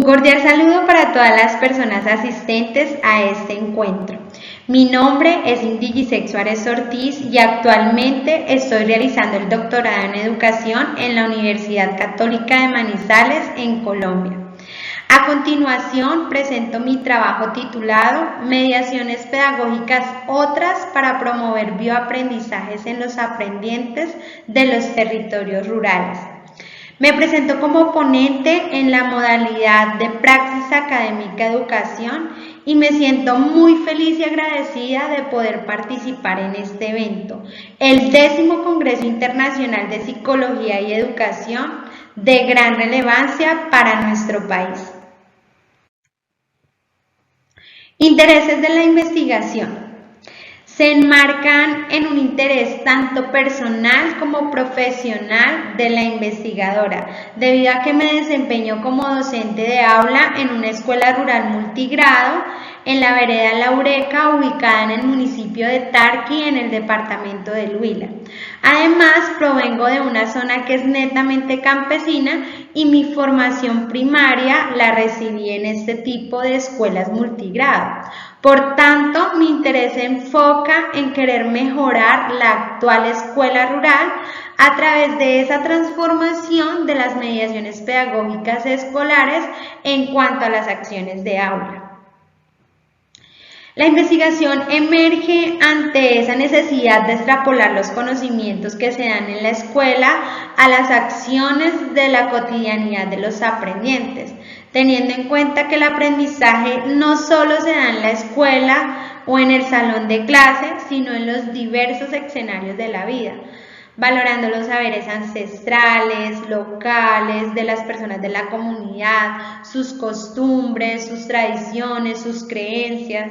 cordial saludo para todas las personas asistentes a este encuentro. Mi nombre es Indigise Suárez Ortiz y actualmente estoy realizando el doctorado en educación en la Universidad Católica de Manizales en Colombia. A continuación presento mi trabajo titulado Mediaciones pedagógicas otras para promover bioaprendizajes en los aprendientes de los territorios rurales. Me presento como ponente en la modalidad de Praxis Académica Educación y me siento muy feliz y agradecida de poder participar en este evento, el 10º Congreso Internacional de Psicología y Educación de gran relevancia para nuestro país. Intereses de la investigación. Se enmarcan en un interés tanto personal como profesional de la investigadora, debido a que me desempeño como docente de aula en una escuela rural multigrado en la vereda La Ureca, ubicada en el municipio de Tarqui, en el departamento del Huila. Además, provengo de una zona que es netamente campesina y mi formación primaria la recibí en este tipo de escuelas multigrado. Por tanto, mi interés se enfoca en querer mejorar la actual escuela rural a través de esa transformación de las mediaciones pedagógicas escolares en cuanto a las acciones de aula. La investigación emerge ante esa necesidad de extrapolar los conocimientos que se dan en la escuela a las acciones de la cotidianidad de los aprendientes, teniendo en cuenta que el aprendizaje no solo se da en la escuela o en el salón de clase, sino en los diversos escenarios de la vida, valorando los saberes ancestrales, locales, de las personas de la comunidad, sus costumbres, sus tradiciones, sus creencias,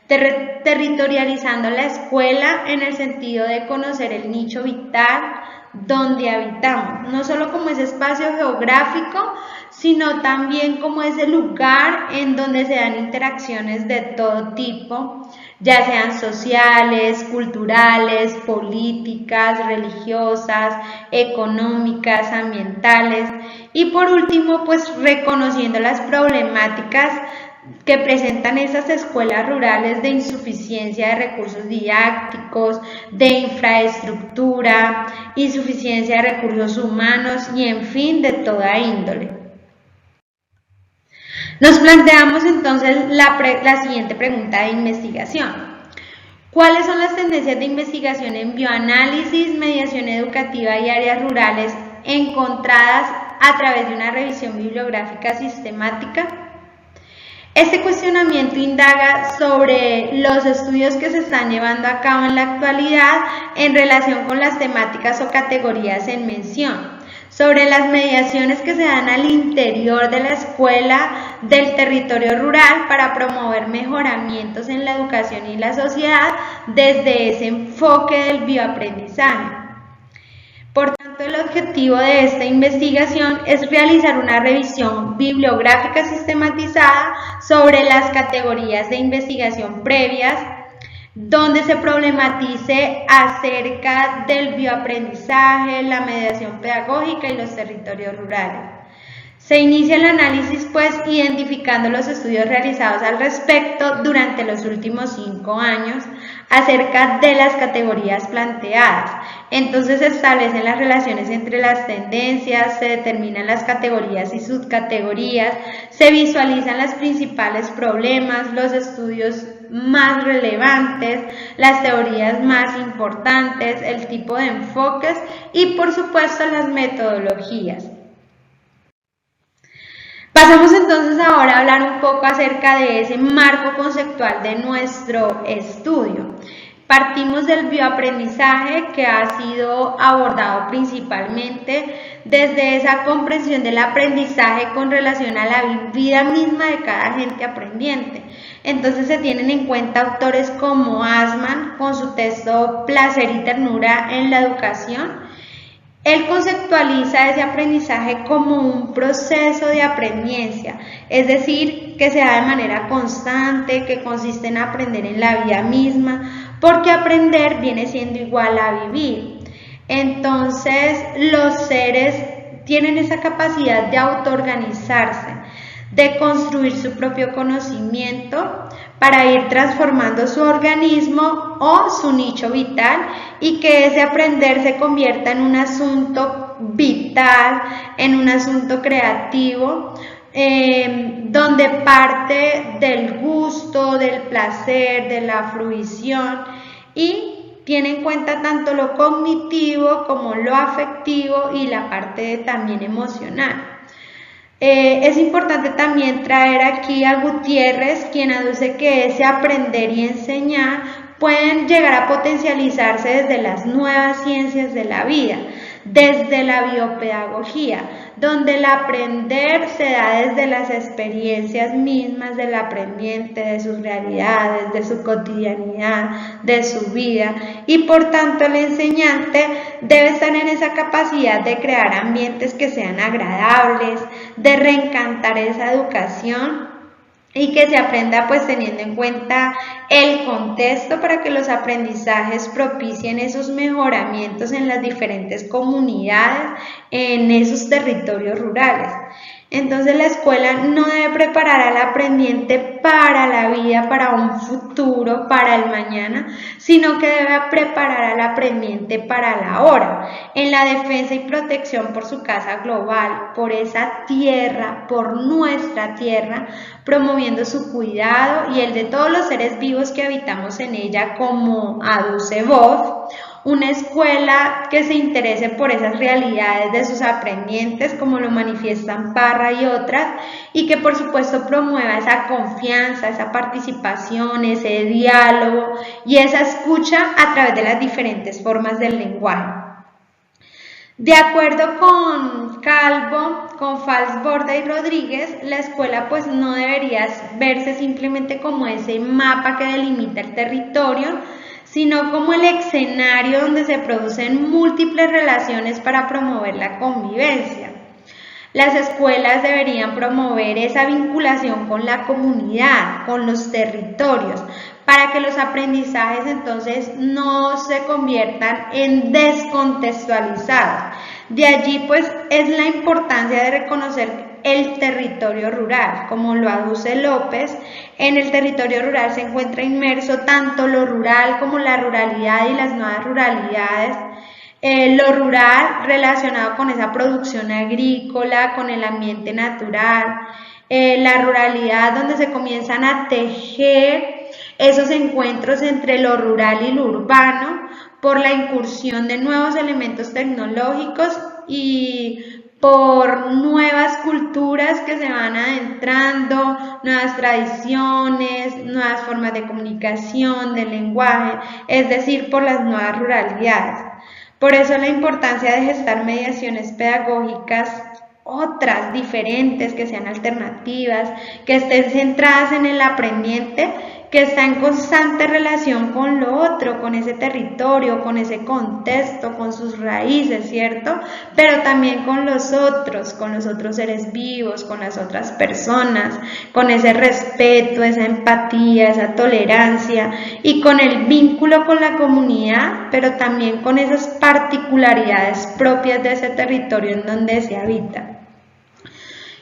territorializando la escuela en el sentido de conocer el nicho vital donde habitamos, no solo como ese espacio geográfico, sino también como ese lugar en donde se dan interacciones de todo tipo, ya sean sociales, culturales, políticas, religiosas, económicas, ambientales y por último, pues reconociendo las problemáticas que presentan esas escuelas rurales de insuficiencia de recursos didácticos, de infraestructura, insuficiencia de recursos humanos y en fin de toda índole. Nos planteamos entonces la siguiente pregunta de investigación. ¿Cuáles son las tendencias de investigación en bioanálisis, mediación educativa y áreas rurales encontradas a través de una revisión bibliográfica sistemática? Este cuestionamiento indaga sobre los estudios que se están llevando a cabo en la actualidad en relación con las temáticas o categorías en mención, sobre las mediaciones que se dan al interior de la escuela del territorio rural para promover mejoramientos en la educación y la sociedad desde ese enfoque del bioaprendizaje. Por tanto, el objetivo de esta investigación es realizar una revisión bibliográfica sistematizada sobre las categorías de investigación previas, donde se problematice acerca del bioaprendizaje, la mediación pedagógica y los territorios rurales. Se inicia el análisis identificando los estudios realizados al respecto durante los últimos 5 años acerca de las categorías planteadas. Entonces se establecen las relaciones entre las tendencias, se determinan las categorías y subcategorías, se visualizan los principales problemas, los estudios más relevantes, las teorías más importantes, el tipo de enfoques y por supuesto las metodologías. Pasamos entonces ahora a hablar un poco acerca de ese marco conceptual de nuestro estudio. Partimos del bioaprendizaje, que ha sido abordado principalmente desde esa comprensión del aprendizaje con relación a la vida misma de cada agente aprendiente. Entonces se tienen en cuenta autores como Assmann con su texto Placer y ternura en la educación. Él conceptualiza ese aprendizaje como un proceso de aprendencia, es decir, que se da de manera constante, que consiste en aprender en la vida misma, porque aprender viene siendo igual a vivir. Entonces, los seres tienen esa capacidad de autoorganizarse, de construir su propio conocimiento para ir transformando su organismo o su nicho vital, y que ese aprender se convierta en un asunto vital, en un asunto creativo, donde parte del gusto, del placer, de la fruición, y tiene en cuenta tanto lo cognitivo como lo afectivo y la parte también emocional. Es importante también traer aquí a Gutiérrez, quien aduce que ese aprender y enseñar pueden llegar a potencializarse desde las nuevas ciencias de la vida, desde la biopedagogía, donde el aprender se da desde las experiencias mismas del aprendiente, de sus realidades, de su cotidianidad, de su vida, y por tanto el enseñante debe estar en esa capacidad de crear ambientes que sean agradables, de reencantar esa educación y que se aprenda pues teniendo en cuenta el contexto para que los aprendizajes propicien esos mejoramientos en las diferentes comunidades, en esos territorios rurales. Entonces la escuela no debe preparar al aprendiente para la vida, para un futuro, para el mañana, sino que debe preparar al aprendiente para la hora, en la defensa y protección por su casa global, por esa tierra, por nuestra tierra, promoviendo su cuidado y el de todos los seres vivos que habitamos en ella, como aduce Boff. Una escuela que se interese por esas realidades de sus aprendientes, como lo manifiestan Parra y otras, y que por supuesto promueva esa confianza, esa participación, ese diálogo y esa escucha a través de las diferentes formas del lenguaje. De acuerdo con Calvo, con Falsborda y Rodríguez, la escuela pues no debería verse simplemente como ese mapa que delimita el territorio, sino como el escenario donde se producen múltiples relaciones para promover la convivencia. Las escuelas deberían promover esa vinculación con la comunidad, con los territorios, para que los aprendizajes entonces no se conviertan en descontextualizados. De allí pues es la importancia de reconocer el territorio rural, como lo aduce López. En el territorio rural se encuentra inmerso tanto lo rural como la ruralidad y las nuevas ruralidades. Lo rural relacionado con esa producción agrícola, con el ambiente natural, la ruralidad donde se comienzan a tejer esos encuentros entre lo rural y lo urbano por la incursión de nuevos elementos tecnológicos y por nuevas culturas que se van adentrando, nuevas tradiciones, nuevas formas de comunicación, de lenguaje, es decir, por las nuevas ruralidades. Por eso la importancia de gestar mediaciones pedagógicas, otras diferentes, que sean alternativas, que estén centradas en el aprendiente, que está en constante relación con lo otro, con ese territorio, con ese contexto, con sus raíces, ¿cierto? Pero también con los otros seres vivos, con las otras personas, con ese respeto, esa empatía, esa tolerancia y con el vínculo con la comunidad, pero también con esas particularidades propias de ese territorio en donde se habita.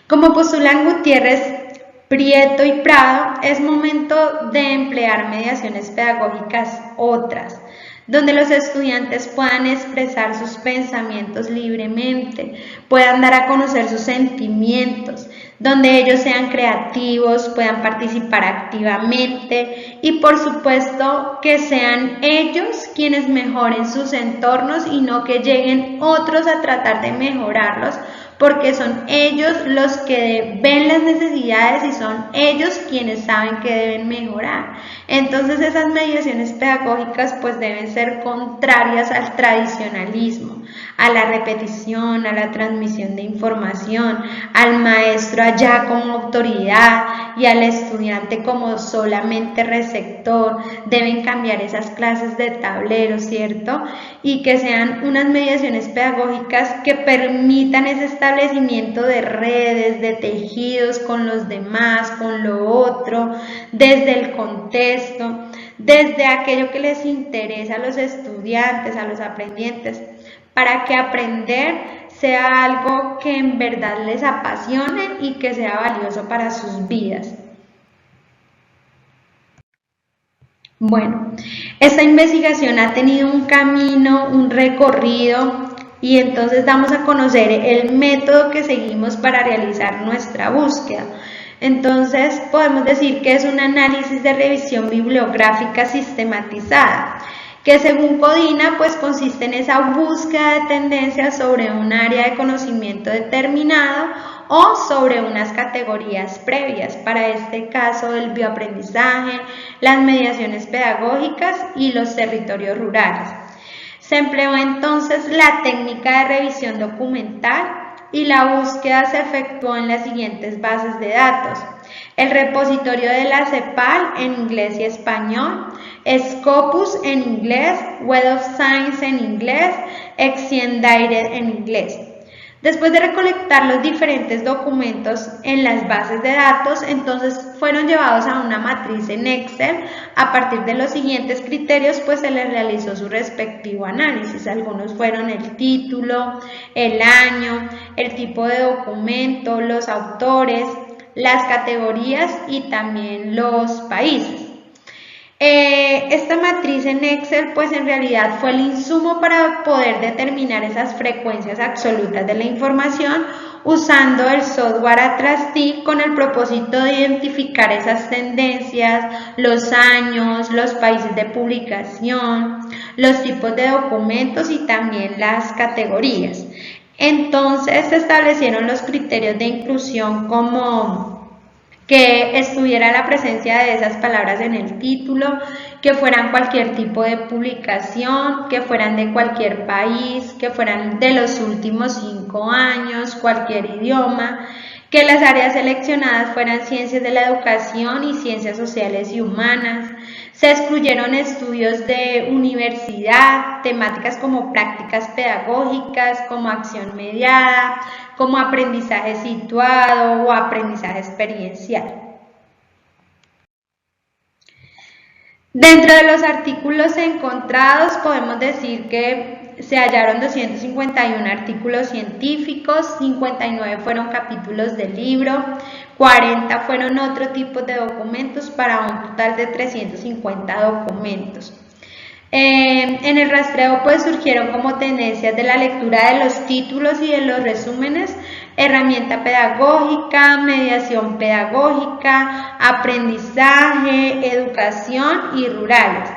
Como postulan Gutiérrez, Prieto y Prado, es momento de emplear mediaciones pedagógicas otras, donde los estudiantes puedan expresar sus pensamientos libremente, puedan dar a conocer sus sentimientos, donde ellos sean creativos, puedan participar activamente y por supuesto que sean ellos quienes mejoren sus entornos y no que lleguen otros a tratar de mejorarlos, porque son ellos los que ven las necesidades y son ellos quienes saben que deben mejorar. Entonces esas mediaciones pedagógicas pues deben ser contrarias al tradicionalismo, a la repetición, a la transmisión de información, al maestro allá como autoridad y al estudiante como solamente receptor. Deben cambiar esas clases de tablero, ¿cierto? Y que sean unas mediaciones pedagógicas que permitan ese establecimiento de redes, de tejidos con los demás, con lo otro, desde el contexto, desde aquello que les interesa a los estudiantes, a los aprendientes, para que aprender sea algo que en verdad les apasione y que sea valioso para sus vidas. Bueno, esta investigación ha tenido un camino, un recorrido, y entonces damos a conocer el método que seguimos para realizar nuestra búsqueda. Entonces podemos decir que es un análisis de revisión bibliográfica sistematizada, que según Codina pues consiste en esa búsqueda de tendencias sobre un área de conocimiento determinado o sobre unas categorías previas, para este caso el bioaprendizaje, las mediaciones pedagógicas y los territorios rurales. Se empleó entonces la técnica de revisión documental y la búsqueda se efectuó en las siguientes bases de datos: el repositorio de la CEPAL en inglés y español, Scopus en inglés, Web of Science en inglés, Exciendaire en inglés. Después de recolectar los diferentes documentos en las bases de datos, entonces fueron llevados a una matriz en Excel. A partir de los siguientes criterios, pues se les realizó su respectivo análisis. Algunos fueron el título, el año, el tipo de documento, los autores, las categorías y también los países. Esta matriz en Excel pues en realidad fue el insumo para poder determinar esas frecuencias absolutas de la información usando el software Atrasti con el propósito de identificar esas tendencias, los años, los países de publicación, los tipos de documentos y también las categorías. Entonces se establecieron los criterios de inclusión como que estuviera la presencia de esas palabras en el título, que fueran cualquier tipo de publicación, que fueran de cualquier país, que fueran de los últimos 5 años, cualquier idioma, que las áreas seleccionadas fueran ciencias de la educación y ciencias sociales y humanas. Se excluyeron estudios de universidad, temáticas como prácticas pedagógicas, como acción mediada, como aprendizaje situado o aprendizaje experiencial. Dentro de los artículos encontrados podemos decir que se hallaron 251 artículos científicos, 59 fueron capítulos del libro, 40 fueron otro tipo de documentos para un total de 350 documentos. En el rastreo pues surgieron como tendencias de la lectura de los títulos y de los resúmenes, herramienta pedagógica, mediación pedagógica, aprendizaje, educación y rurales.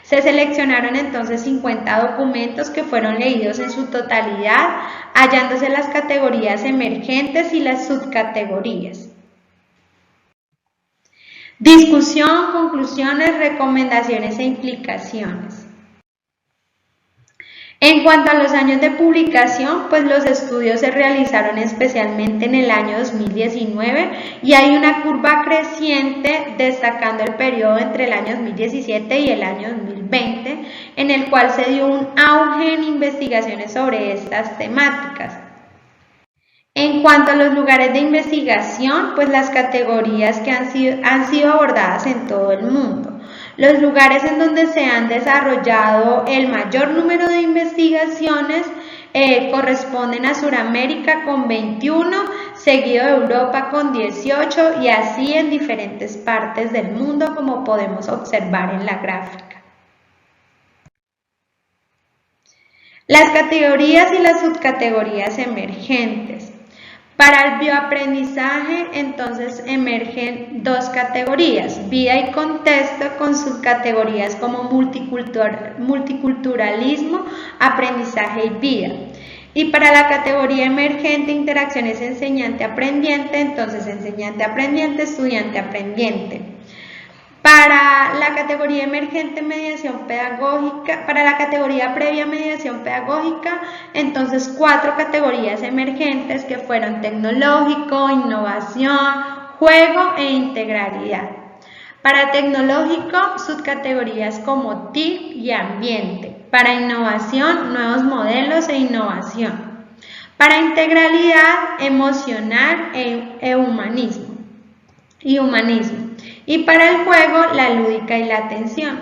Se seleccionaron entonces 50 documentos que fueron leídos en su totalidad, hallándose las categorías emergentes y las subcategorías. Discusión, conclusiones, recomendaciones e implicaciones. En cuanto a los años de publicación, pues los estudios se realizaron especialmente en el año 2019 y hay una curva creciente destacando el periodo entre el año 2017 y el año 2020, en el cual se dio un auge en investigaciones sobre estas temáticas. En cuanto a los lugares de investigación, pues las categorías que han sido abordadas en todo el mundo. Los lugares en donde se han desarrollado el mayor número de investigaciones corresponden a Sudamérica con 21, seguido de Europa con 18 y así en diferentes partes del mundo, como podemos observar en la gráfica. Las categorías y las subcategorías emergentes. Para el bioaprendizaje, entonces, emergen dos categorías, vida y contexto, con subcategorías como multiculturalismo, aprendizaje y vida. Y para la categoría emergente, interacciones enseñante-aprendiente, entonces enseñante-aprendiente, estudiante-aprendiente. Para la categoría emergente, mediación pedagógica, para la categoría previa, mediación pedagógica, entonces 4 categorías emergentes que fueron tecnológico, innovación, juego e integralidad. Para tecnológico, subcategorías como TIC y ambiente. Para innovación, nuevos modelos e innovación. Para integralidad, emocional e humanismo. Y para el juego, la lúdica y la atención.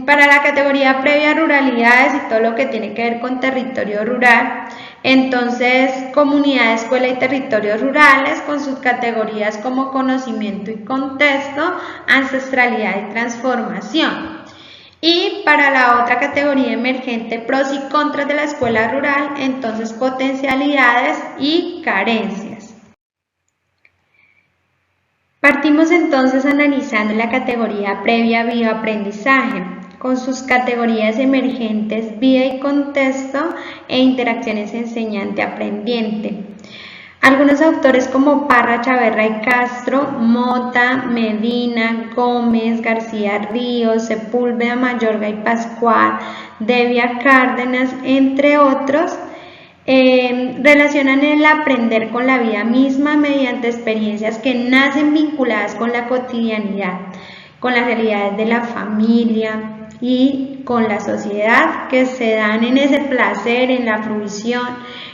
Para la categoría previa, ruralidades y todo lo que tiene que ver con territorio rural, Entonces, comunidad, escuela y territorios rurales con sus categorías como conocimiento y contexto, ancestralidad y transformación. Y para la otra categoría emergente, pros y contras de la escuela rural, entonces potencialidades y carencias. Partimos entonces analizando la categoría previa bioaprendizaje, con sus categorías emergentes vida y contexto e interacciones enseñante-aprendiente. Algunos autores como Parra, Chaverra y Castro, Mota, Medina, Gómez, García Ríos, Sepúlveda, Mayorga y Pascual, Devia Cárdenas, entre otros, relacionan el aprender con la vida misma mediante experiencias que nacen vinculadas con la cotidianidad, con las realidades de la familia y con la sociedad, que se dan en ese placer, en la fruición,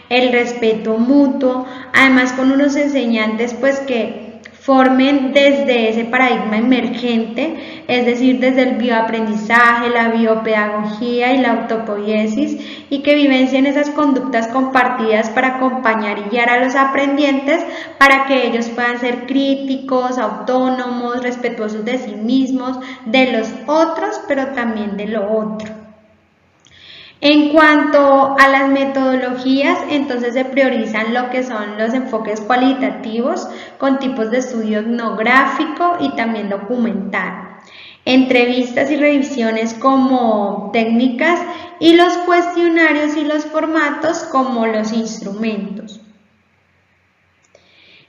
el respeto mutuo, además con unos enseñantes pues que formen desde ese paradigma emergente, es decir, desde el bioaprendizaje, la biopedagogía y la autopoiesis, y que vivencien esas conductas compartidas para acompañar y guiar a los aprendientes para que ellos puedan ser críticos, autónomos, respetuosos de sí mismos, de los otros, pero también de lo otro. En cuanto a las metodologías, entonces se priorizan lo que son los enfoques cualitativos con tipos de estudio etnográfico y también documental, entrevistas y revisiones como técnicas y los cuestionarios y los formatos como los instrumentos.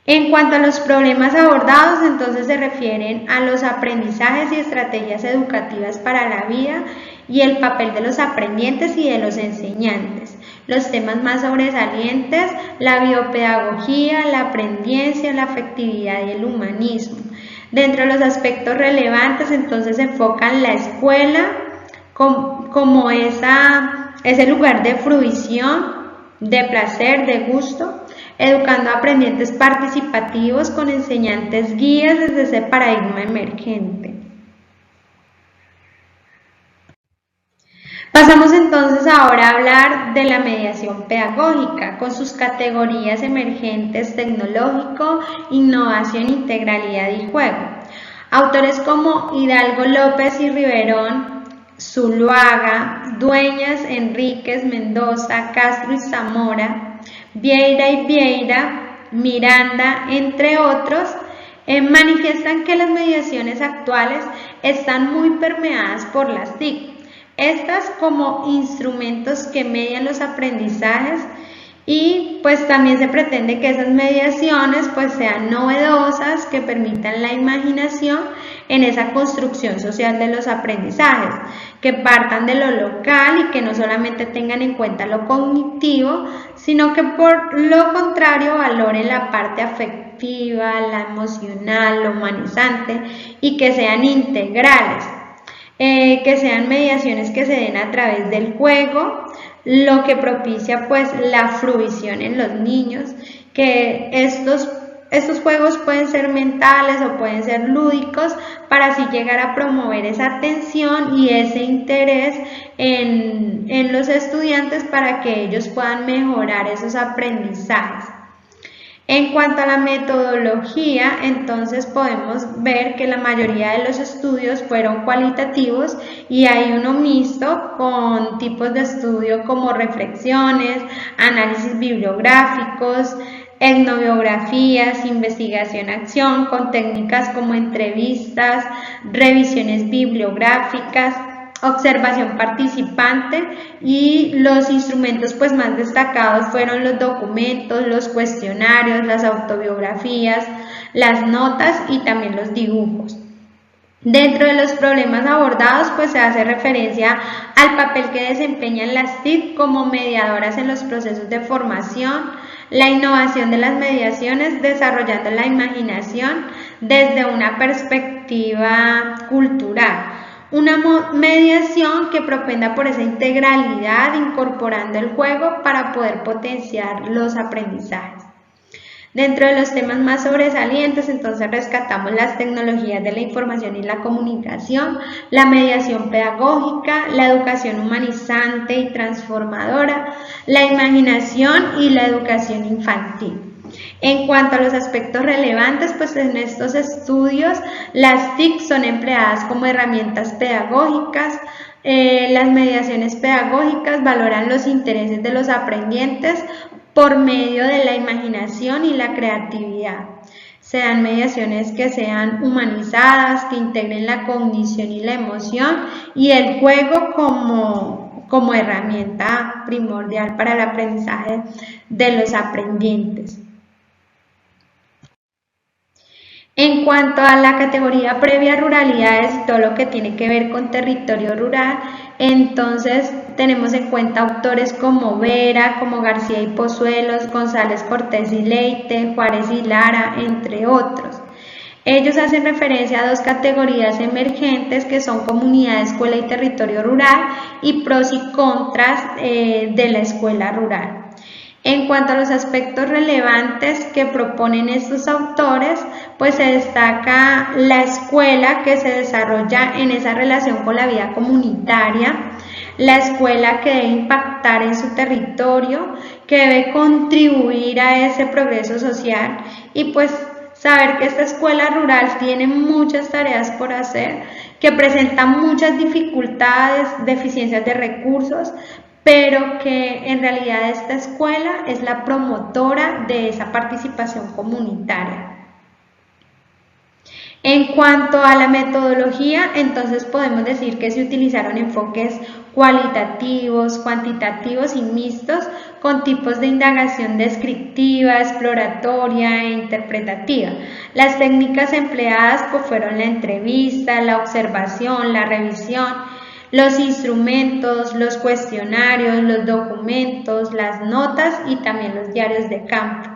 En cuanto a los problemas abordados, entonces se refieren a los aprendizajes y estrategias educativas para la vida y el papel de los aprendientes y de los enseñantes. Los temas más sobresalientes, la biopedagogía, la aprendencia, la afectividad y el humanismo. Dentro de los aspectos relevantes, entonces se enfocan la escuela como ese lugar de fruición, de placer, de gusto, educando a aprendientes participativos con enseñantes guías desde ese paradigma emergente. Pasamos entonces ahora a hablar de la mediación pedagógica con sus categorías emergentes: tecnológico, innovación, integralidad y juego. Autores como Hidalgo, López y Riverón, Zuluaga, Dueñas, Enríquez, Mendoza, Castro y Zamora, Vieira y Vieira, Miranda, entre otros, manifiestan que las mediaciones actuales están muy permeadas por las TIC. Estas como instrumentos que median los aprendizajes, y pues también se pretende que esas mediaciones pues sean novedosas, que permitan la imaginación en esa construcción social de los aprendizajes, que partan de lo local y que no solamente tengan en cuenta lo cognitivo, sino que por lo contrario valoren la parte afectiva, la emocional, lo humanizante, y que sean integrales. Que sean mediaciones que se den a través del juego, lo que propicia pues la fruición en los niños, que estos juegos pueden ser mentales o pueden ser lúdicos para así llegar a promover esa atención y ese interés en los estudiantes para que ellos puedan mejorar esos aprendizajes. En cuanto a la metodología, entonces podemos ver que la mayoría de los estudios fueron cualitativos y hay uno mixto con tipos de estudio como reflexiones, análisis bibliográficos, etnobiografías, investigación-acción con técnicas como entrevistas, revisiones bibliográficas, observación participante, y los instrumentos pues más destacados fueron los documentos, los cuestionarios, las autobiografías, las notas y también los dibujos. Dentro de los problemas abordados pues se hace referencia al papel que desempeñan las TIC como mediadoras en los procesos de formación, la innovación de las mediaciones desarrollando la imaginación desde una perspectiva cultural. Una mediación que propenda por esa integralidad, incorporando el juego para poder potenciar los aprendizajes. Dentro de los temas más sobresalientes, entonces rescatamos las tecnologías de la información y la comunicación, la mediación pedagógica, la educación humanizante y transformadora, la imaginación y la educación infantil. En cuanto a los aspectos relevantes, pues en estos estudios las TIC son empleadas como herramientas pedagógicas. Las mediaciones pedagógicas valoran los intereses de los aprendientes por medio de la imaginación y la creatividad. Se dan mediaciones que sean humanizadas, que integren la cognición y la emoción y el juego como herramienta primordial para el aprendizaje de los aprendientes. En cuanto a la categoría previa ruralidades y todo lo que tiene que ver con territorio rural, entonces tenemos en cuenta autores como Vera, como García y Pozuelos, González Cortés y Leite, Juárez y Lara, entre otros. Ellos hacen referencia a dos categorías emergentes que son comunidad, escuela y territorio rural y pros y contras de la escuela rural. En cuanto a los aspectos relevantes que proponen estos autores, pues se destaca la escuela que se desarrolla en esa relación con la vida comunitaria, la escuela que debe impactar en su territorio, que debe contribuir a ese progreso social y pues saber que esta escuela rural tiene muchas tareas por hacer, que presenta muchas dificultades, deficiencias de recursos, pero que en realidad esta escuela es la promotora de esa participación comunitaria. En cuanto a la metodología, entonces podemos decir que se utilizaron enfoques cualitativos, cuantitativos y mixtos con tipos de indagación descriptiva, exploratoria e interpretativa. Las técnicas empleadas pues, fueron la entrevista, la observación, la revisión, los instrumentos, los cuestionarios, los documentos, las notas y también los diarios de campo.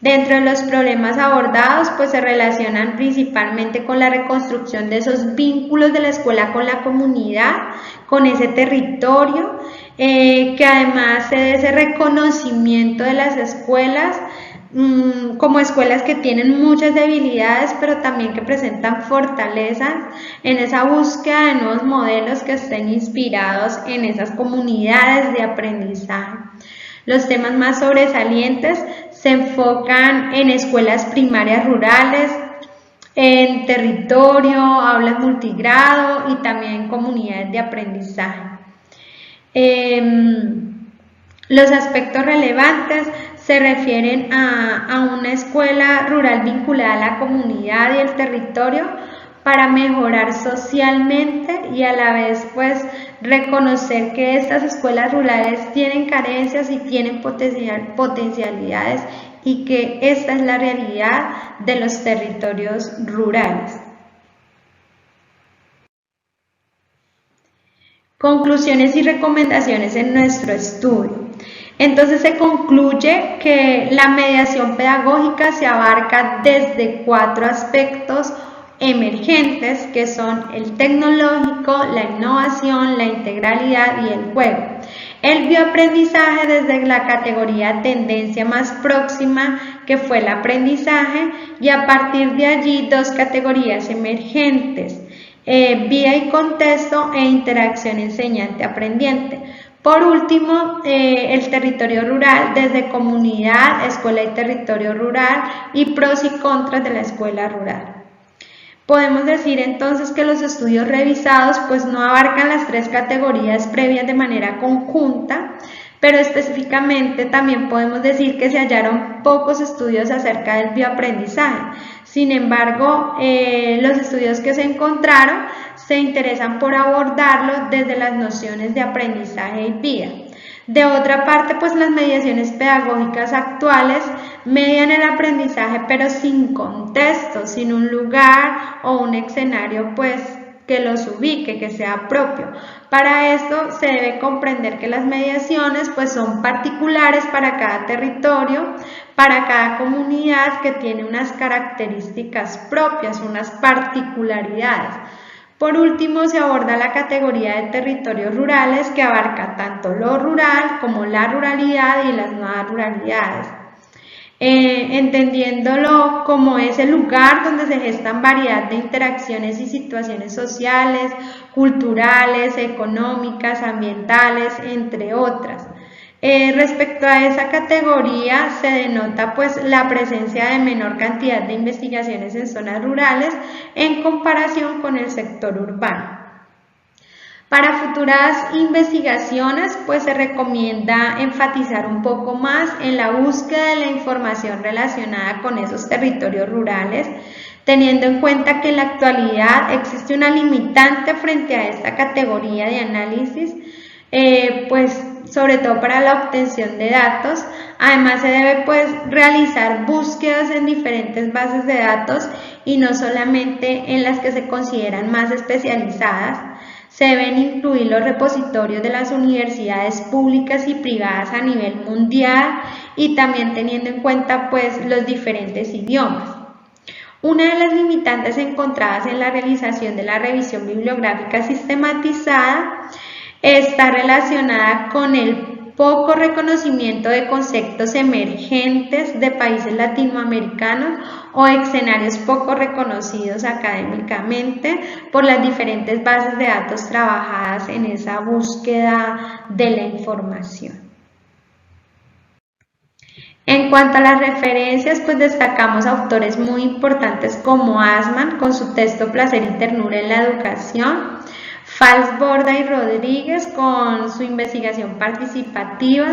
Dentro de los problemas abordados, pues se relacionan principalmente con la reconstrucción de esos vínculos de la escuela con la comunidad, con ese territorio, que además se dé ese reconocimiento de las escuelas como escuelas que tienen muchas debilidades, pero también que presentan fortalezas en esa búsqueda de nuevos modelos que estén inspirados en esas comunidades de aprendizaje. Los temas más sobresalientes se enfocan en escuelas primarias rurales, en territorio, aulas multigrado y también comunidades de aprendizaje. Los aspectos relevantes se refieren a una escuela rural vinculada a la comunidad y el territorio para mejorar socialmente y a la vez pues reconocer que estas escuelas rurales tienen carencias y tienen potencialidades y que esta es la realidad de los territorios rurales. Conclusiones y recomendaciones en nuestro estudio. Entonces se concluye que la mediación pedagógica se abarca desde 4 aspectos emergentes que son el tecnológico, la innovación, la integralidad y el juego. El bioaprendizaje desde la categoría tendencia más próxima que fue el aprendizaje y a partir de allí 2 categorías emergentes, vida y contexto e interacción enseñante-aprendiente. Por último, el territorio rural desde comunidad, escuela y territorio rural y pros y contras de la escuela rural. Podemos decir entonces que los estudios revisados pues no abarcan las 3 categorías previas de manera conjunta, pero específicamente también podemos decir que se hallaron pocos estudios acerca del bioaprendizaje. Sin embargo, los estudios que se encontraron se interesan por abordarlo desde las nociones de aprendizaje y vida. De otra parte, pues las mediaciones pedagógicas actuales median el aprendizaje pero sin contexto, sin un lugar o un escenario pues que los ubique, que sea propio. Para esto se debe comprender que las mediaciones pues son particulares para cada territorio, para cada comunidad que tiene unas características propias, unas particularidades. Por último, se aborda la categoría de territorios rurales que abarca tanto lo rural como la ruralidad y las nuevas ruralidades. entendiéndolo como ese lugar donde se gestan variedad de interacciones y situaciones sociales, culturales, económicas, ambientales, entre otras. Respecto a esa categoría se denota pues la presencia de menor cantidad de investigaciones en zonas rurales en comparación con el sector urbano. Para futuras investigaciones, pues se recomienda enfatizar un poco más en la búsqueda de la información relacionada con esos territorios rurales, teniendo en cuenta que en la actualidad existe una limitante frente a esta categoría de análisis, pues sobre todo para la obtención de datos. Además se debe pues realizar búsquedas en diferentes bases de datos y no solamente en las que se consideran más especializadas. Se deben incluir los repositorios de las universidades públicas y privadas a nivel mundial y también teniendo en cuenta pues los diferentes idiomas. Una de las limitantes encontradas en la realización de la revisión bibliográfica sistematizada está relacionada con el poco reconocimiento de conceptos emergentes de países latinoamericanos o escenarios poco reconocidos académicamente por las diferentes bases de datos trabajadas en esa búsqueda de la información. En cuanto a las referencias, pues destacamos autores muy importantes como Assmann con su texto Placer y ternura en la educación, Fals, Borda y Rodríguez con su investigación participativa,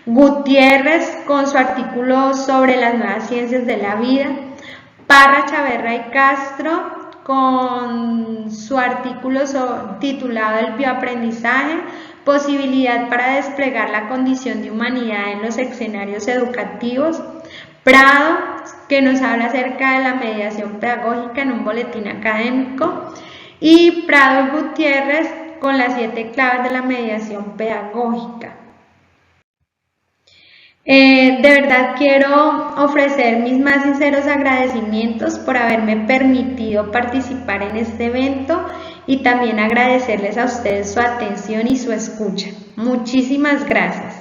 Gutiérrez con su artículo sobre las nuevas ciencias de la vida, Parra, Chaverra y Castro con su artículo titulado El bioaprendizaje, posibilidad para desplegar la condición de humanidad en los escenarios educativos, Prado, que nos habla acerca de la mediación pedagógica en un boletín académico, y Prado y Gutiérrez con las 7 claves de la mediación pedagógica. De verdad quiero ofrecer mis más sinceros agradecimientos por haberme permitido participar en este evento y también agradecerles a ustedes su atención y su escucha. Muchísimas gracias.